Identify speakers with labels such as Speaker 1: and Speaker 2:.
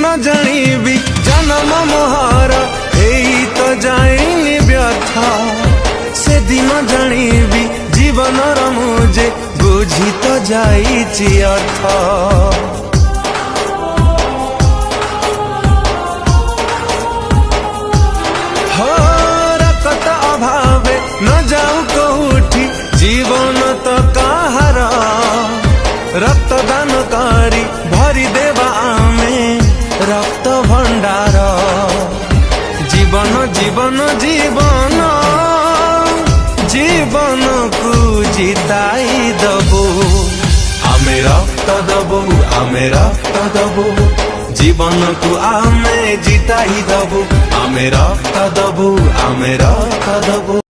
Speaker 1: न जानिबी जन्म मोहर एई तो जाइनी व्यथा से दिन जानिबी जीवन मुझे बुझी तो जाइछि अर्थ रक्त अभावे न जाऊ कोठी जीवन तो कहार रक्तदान करी भरी देवा आमे रक्त भंडार जीवन जीवन जीवन जीवन को जिताई दबो आमे रक्त दबो आमे रक्त दबो जीवन को आमे जिताई दबो आमे रक्त दबो आमे रक्त दबो।